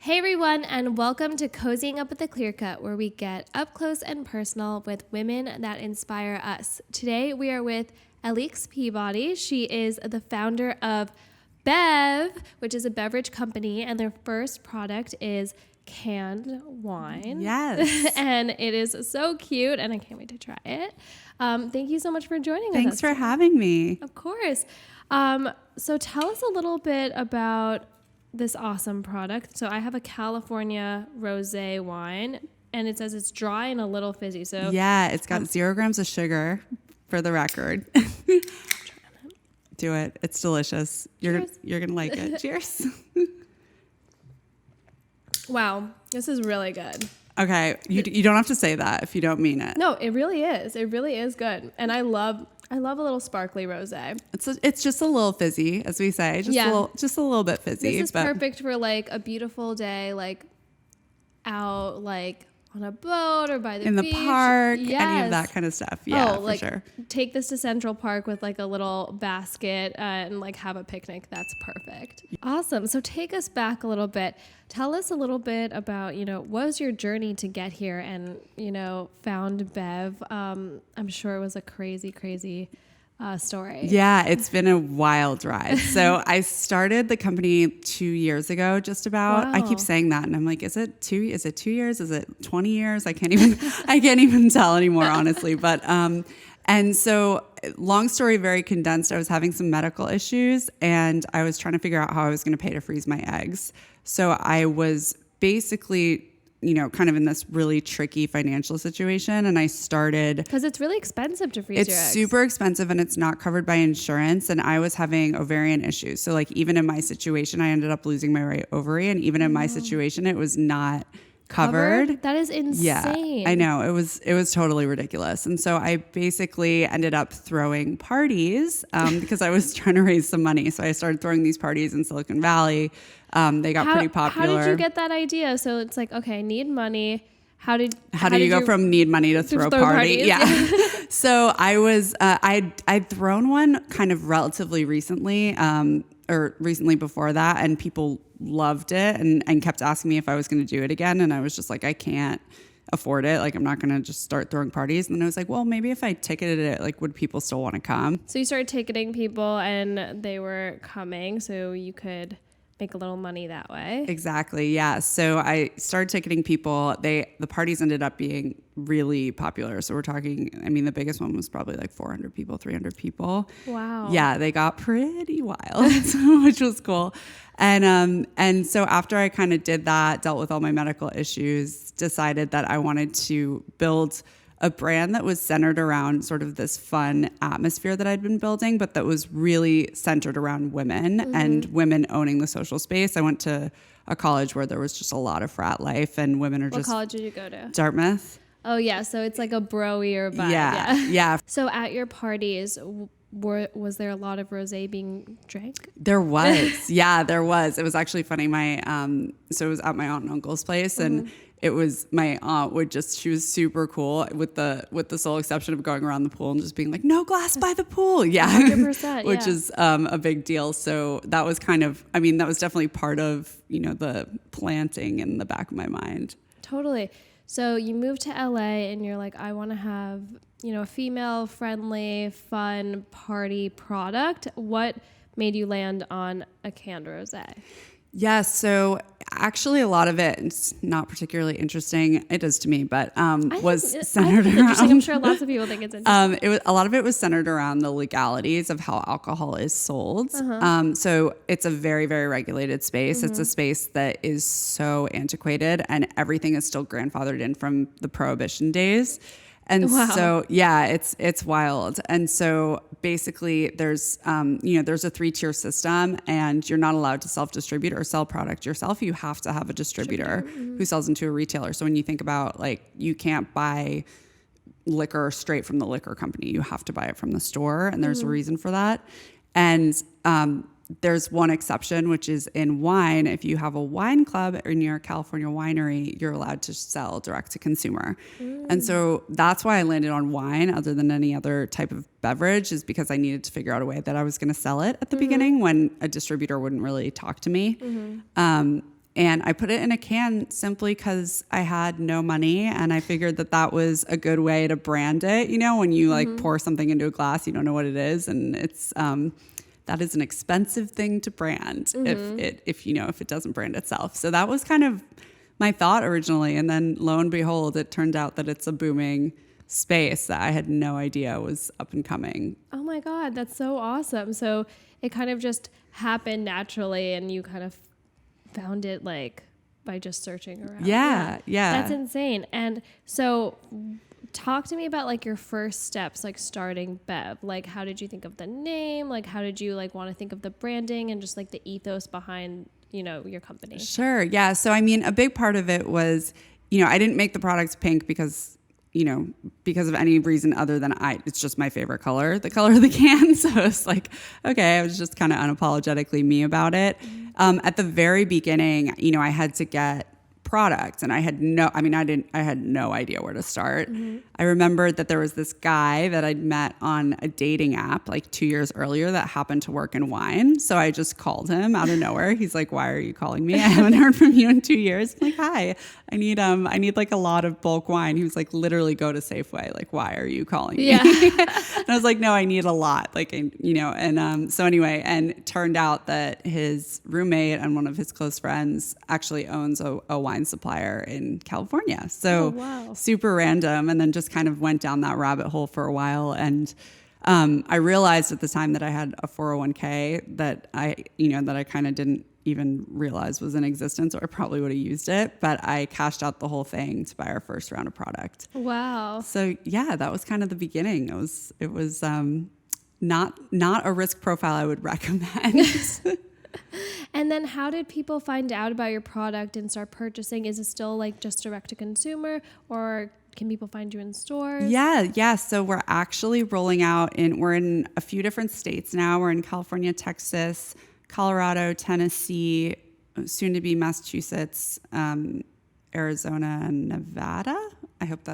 Hey everyone, and welcome to Cozying Up with the Clear Cut, where we get up close and personal with women that inspire us. Today we are with Alix Peabody. She is the founder of Bev, which is a beverage company, and their first product is canned wine. Yes. And it is so cute, and I can't wait to try it. Thank you so much for joining us. Thanks for having me. Of course. So tell us a little bit about this awesome product. So I have a California rosé wine, and it says it's dry and a little fizzy. So yeah, it's got 0 grams of sugar, for the record. Do it. It's delicious. You're gonna like it. Cheers. Wow, this is really good. Okay, you don't have to say that if you don't mean it. No, it really is. It really is good, and I love a little sparkly rosé. It's just a little fizzy, as we say. Just a little bit fizzy. This is perfect for like a beautiful day, like out like on a boat or by the in beach. the park, yes. any of that kind of stuff. Yeah, like, for sure. Take this to Central Park with like a little basket and like have a picnic. That's perfect. Awesome. So take us back a little bit. Tell us a little bit about, what was your journey to get here and, found Bev. I'm sure it was a crazy story. Yeah, it's been a wild ride. So I started the company 2 years ago, just about. Wow. I keep saying that, and I'm like, is it 2 years? Is it 20 years? I can't even tell anymore, honestly. But and so, long story, very condensed. I was having some medical issues, and I was trying to figure out how I was going to pay to freeze my eggs. So I was basically, kind of in this really tricky financial situation. And I started... Because it's really expensive to freeze your eggs. It's super expensive, and it's not covered by insurance. And I was having ovarian issues. So like even in my situation, I ended up losing my right ovary. And even in my situation, it was not covered. That is insane. Yeah, I know. It was totally ridiculous. And so I basically ended up throwing parties because I was trying to raise some money. So I started throwing these parties in Silicon Valley. They got pretty popular. How did you get that idea? So it's like, okay, I need money. How do you go from need money to throw party? Parties? Yeah. So I was, I'd thrown one kind of relatively recently, or recently before that, and people loved it and kept asking me if I was going to do it again. And I was just like, I can't afford it. Like, I'm not going to just start throwing parties. And then I was like, well, maybe if I ticketed it, like, would people still want to come? So you started ticketing people and they were coming so you could make a little money that way. Exactly. Yeah. So I started ticketing people. The parties ended up being really popular. So we're talking, the biggest one was probably like 400 people, 300 people. Wow. Yeah. They got pretty wild, which was cool. And so after I kind of did that, dealt with all my medical issues, decided that I wanted to build a brand that was centered around sort of this fun atmosphere that I'd been building, but that was really centered around women and women owning the social space. I went to a college where there was just a lot of frat life, and women are What college did you go to? Dartmouth. Oh, yeah. So it's like a bro-ier vibe. Yeah. So at your parties, was there a lot of rosé being drank? There was. Yeah, there was. It was actually funny. So it was at my aunt and uncle's place, and it was, my aunt she was super cool with the sole exception of going around the pool and just being like, no glass by the pool. Yeah. 100%. Which is a big deal. So that was kind of, that was definitely part of, the planting in the back of my mind. Totally. So you moved to LA and you're like, I want to have, a female friendly, fun party product. What made you land on a canned rosé? Yeah, so actually a lot of it, it's not particularly interesting. It is to me, but was centered around... I'm sure lots of people think it's interesting. A lot of it was centered around the legalities of how alcohol is sold. So it's a very, very regulated space. It's a space that is so antiquated, and everything is still grandfathered in from the Prohibition days. And so, yeah, it's wild. And so basically there's a 3-tier system, and you're not allowed to self-distribute or sell product yourself. You have to have a distributor who sells into a retailer. So when you think about, like, you can't buy liquor straight from the liquor company, you have to buy it from the store. And there's a reason for that. And, there's one exception, which is in wine. If you have a wine club or near a California winery, you're allowed to sell direct to consumer. And so that's why I landed on wine other than any other type of beverage, is because I needed to figure out a way that I was going to sell it at the beginning when a distributor wouldn't really talk to me. And I put it in a can simply because I had no money, and I figured that was a good way to brand it. You know, when you like pour something into a glass, you don't know what it is, and it's that is an expensive thing to brand if it doesn't brand itself. So that was kind of my thought originally, and then lo and behold, it turned out that it's a booming space that I had no idea was up and coming. Oh my God, that's so awesome. So it kind of just happened naturally, and you kind of found it like by just searching around. Yeah. That's insane. And so talk to me about like your first steps, like starting Bev. Like, how did you think of the name? Like, how did you like want to think of the branding and just like the ethos behind, your company? Sure. Yeah. So, I mean, a big part of it was, I didn't make the products pink because of any reason other than it's just my favorite color, the color of the can. So it's like, okay, I was just kind of unapologetically me about it. At the very beginning, I had to get products, and I had no idea where to start. I remembered that there was this guy that I'd met on a dating app like 2 years earlier that happened to work in wine. So I just called him out of nowhere. He's like, "Why are you calling me? I haven't heard from you in 2 years." I'm like, "Hi, I need like a lot of bulk wine." He was like, "Literally go to Safeway. Like, why are you calling me?" Yeah. And I was like, "No, I need a lot." So anyway, and it turned out that his roommate and one of his close friends actually owns a wine supplier in California. So wow. Super random. And then just kind of went down that rabbit hole for a while. And I realized at the time that I had a 401k that I kind of didn't even realize was in existence, or I probably would have used it, but I cashed out the whole thing to buy our first round of product. Wow. So yeah, that was kind of the beginning. It was not a risk profile I would recommend. And then how did people find out about your product and start purchasing? Is it still like just direct to consumer, or can people find you in stores? Yeah. So we're actually rolling out we're in a few different states now. We're in California, Texas, Colorado, Tennessee, soon to be Massachusetts, Arizona, and Nevada. I hope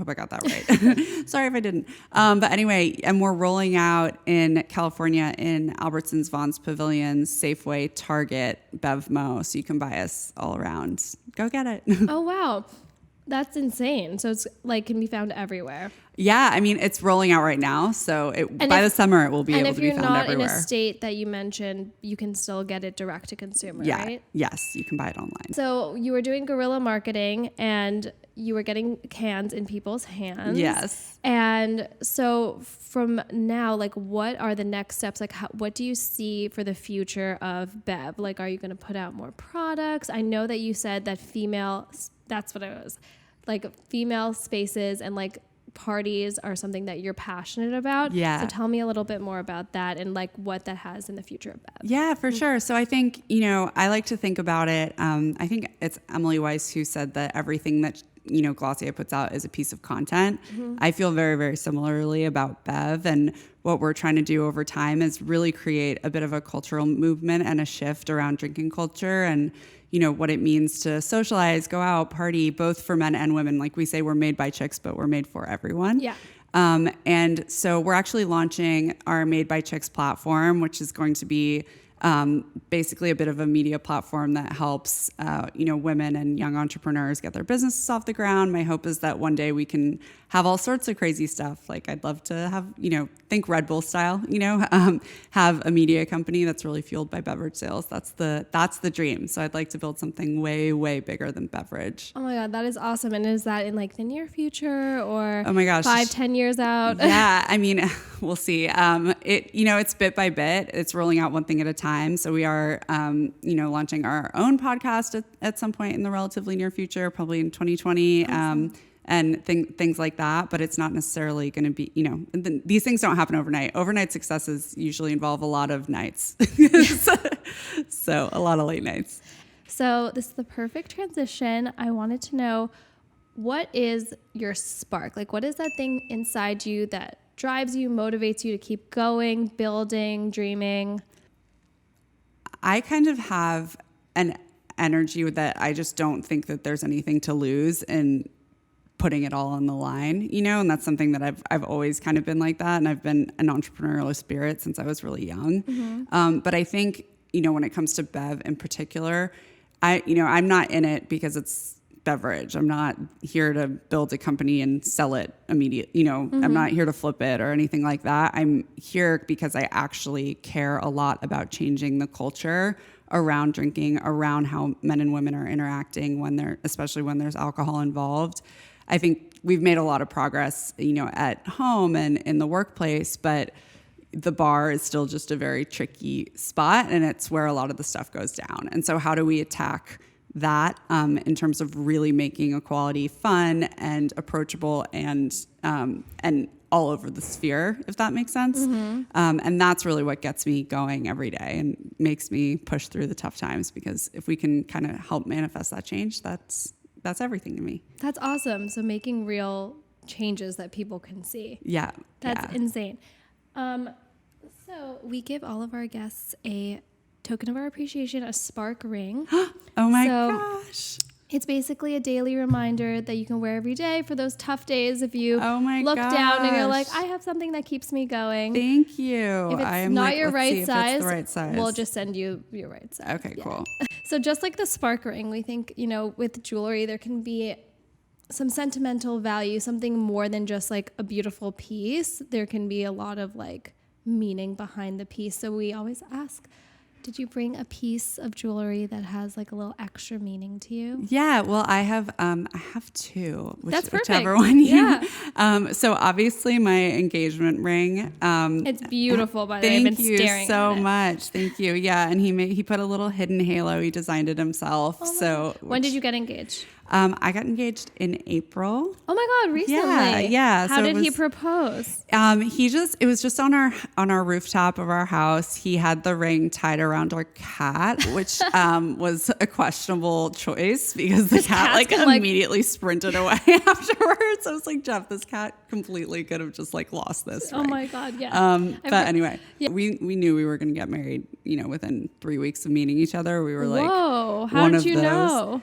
I got that right. Sorry if I didn't. But anyway, and we're rolling out in California in Albertsons, Vaughn's Pavilions, Safeway, Target, BevMo. So you can buy us all around. Go get it. Oh, wow. That's insane. So it's like can be found everywhere. Yeah, I mean, it's rolling out right now. So by the summer, it will be able to be found everywhere. And if you're not in a state that you mentioned, you can still get it direct to consumer, right? Yes, you can buy it online. So you were doing guerrilla marketing, and you were getting cans in people's hands. Yes. And so from now, like, what are the next steps? Like, what do you see for the future of Bev? Like, are you going to put out more products? I know that you said that that's what it was. Like, female spaces and like parties are something that you're passionate about. Yeah. So tell me a little bit more about that and like what that has in the future of Bev. Yeah, for sure. So I think, I like to think about it. I think it's Emily Weiss who said that everything that, Glossier puts out is a piece of content. Mm-hmm. I feel very, very similarly about Bev, and what we're trying to do over time is really create a bit of a cultural movement and a shift around drinking culture and, what it means to socialize, go out, party, both for men and women. Like we say, we're made by chicks, but we're made for everyone. Yeah. And so we're actually launching our Made by Chicks platform, which is going to be basically a bit of a media platform that helps, women and young entrepreneurs get their businesses off the ground. My hope is that one day we can have all sorts of crazy stuff. Like I'd love to have, think Red Bull style, have a media company that's really fueled by beverage sales. That's the dream. So I'd like to build something way, way bigger than beverage. Oh my God, that is awesome. And is that in like the near future or oh my gosh, 5-10 years out? Yeah. I mean, we'll see. It's bit by bit. It's rolling out one thing at a time. So we are, launching our own podcast at some point in the relatively near future, probably in 2020. Awesome. And things like that, but it's not necessarily going to be, these things don't happen overnight. Overnight successes usually involve a lot of nights. So a lot of late nights. So this is the perfect transition. I wanted to know, what is your spark? Like, what is that thing inside you that drives you, motivates you to keep going, building, dreaming? I kind of have an energy that I just don't think that there's anything to lose in putting it all on the line, and that's something that I've always kind of been like that. And I've been an entrepreneurial spirit since I was really young. Mm-hmm. But I think, when it comes to Bev in particular, I'm not in it because it's beverage. I'm not here to build a company and sell it immediately. I'm not here to flip it or anything like that. I'm here because I actually care a lot about changing the culture around drinking, around how men and women are interacting especially when there's alcohol involved. I think we've made a lot of progress, at home and in the workplace, but the bar is still just a very tricky spot, and it's where a lot of the stuff goes down. And so how do we attack that in terms of really making equality fun and approachable and all over the sphere, if that makes sense. And that's really what gets me going every day and makes me push through the tough times, because if we can kind of help manifest that change, that's everything to me. That's awesome. So making real changes that people can see. Yeah. That's insane. So we give all of our guests a token of our appreciation, a spark ring. Oh my gosh. It's basically a daily reminder that you can wear every day for those tough days. If you look down and you're like, I have something that keeps me going. Thank you. If it's not your right size, it's the right size, we'll just send you your right size. Okay, cool. So just like the spark ring, we think, with jewelry, there can be some sentimental value, something more than just like a beautiful piece. There can be a lot of like meaning behind the piece. So we always ask, did you bring a piece of jewelry that has like a little extra meaning to you? Yeah, well, I have two. That's perfect. Whichever one you. Yeah. So obviously my engagement ring. It's beautiful, by the way. I've been staring Thank you so at it. much. Thank you. Yeah, and he put a little hidden halo. He designed it himself. When did you get engaged? I got engaged in April. Oh my God, recently. Yeah. How did he propose? It was just on our rooftop of our house. He had the ring tied around our cat, which was a questionable choice because the cat immediately sprinted away afterwards. I was like, Jeff, this cat completely could have just lost this ring. Oh my God, yeah. But anyway, we knew we were going to get married, within 3 weeks of meeting each other. We were like, whoa, how did you know?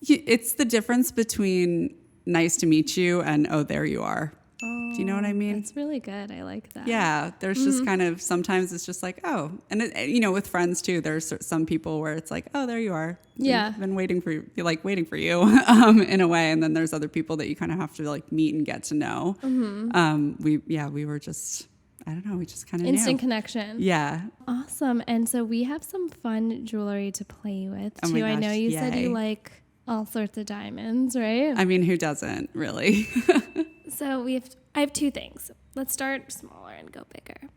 It's the difference between nice to meet you and, oh, there you are. Do you know what I mean? That's really good. I like that. Yeah. There's just kind of, sometimes it's just like, oh, and with friends too, there's some people where it's like, oh, there you are. Yeah. I've been waiting for you in a way. And then there's other people that you kind of have to meet and get to know. We were just, I don't know. We just kind of instant connection. Yeah. Awesome. And so we have some fun jewelry to play with too. Oh my gosh, I know you said you like all sorts of diamonds, right? I mean, who doesn't really? So I have two things. Let's start smaller and go bigger.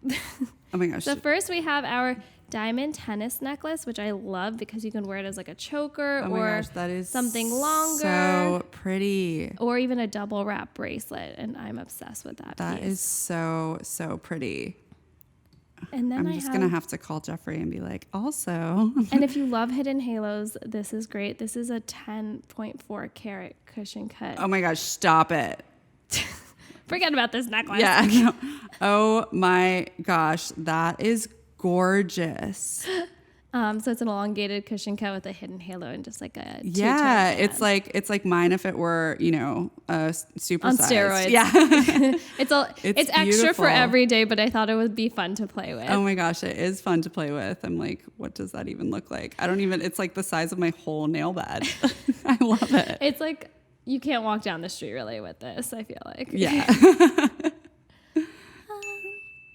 Oh my gosh. So first we have our diamond tennis necklace, which I love because you can wear it as like a choker that is something longer. So pretty. Or even a double wrap bracelet. And I'm obsessed with that That piece. is so, so pretty. And then I'm just going to have to call Jeffrey and be like, also. And if you love hidden halos, this is great. This is a 10.4 karat cushion cut. Oh my gosh, stop it. Forget about this necklace. Yeah. No. Oh my gosh, that is gorgeous. So it's an elongated cushion cut with a hidden halo and just like a yeah. It's like mine if it were super on sized. steroids. Yeah. it's extra for every day, but I thought it would be fun to play with. Oh my gosh, it is fun to play with. I'm like, what does that even look like? It's like the size of my whole nail bed. I love it. It's like you can't walk down the street really with this, I feel like. Yeah.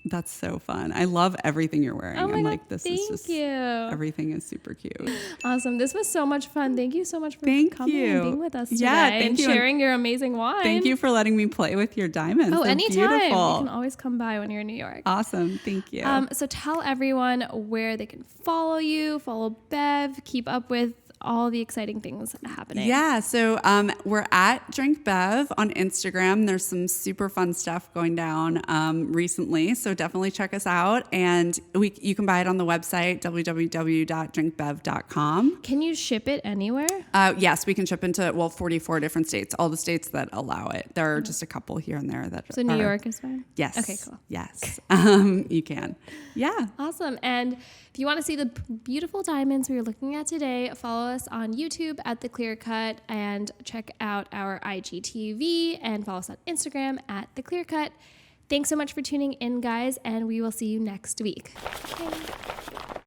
That's so fun. I love everything you're wearing. Oh my I'm God, like, this thank is just, you. Everything is super cute. Awesome. This was so much fun. Thank you so much for coming and being with us today and sharing your amazing wine. Thank you for letting me play with your diamonds. Oh, They're anytime. beautiful. You can always come by when you're in New York. Awesome. Thank you. So tell everyone where they can follow you, follow Bev, keep up with all the exciting things happening. Yeah, so we're at Drink Bev on Instagram. There's some super fun stuff going down recently, so definitely check us out. And you can buy it on the website, www.drinkbev.com. Can you ship it anywhere? Yes, we can ship into, 44 different states, all the states that allow it. There are just a couple here and there that So New York is fine? Yes. Okay, cool. Yes, you can. Yeah. Awesome. And if you want to see the beautiful diamonds we were looking at today, follow us on YouTube at The Clear Cut and check out our IGTV and follow us on Instagram at The Clear Cut. Thanks so much for tuning in, guys, and we will see you next week. Okay.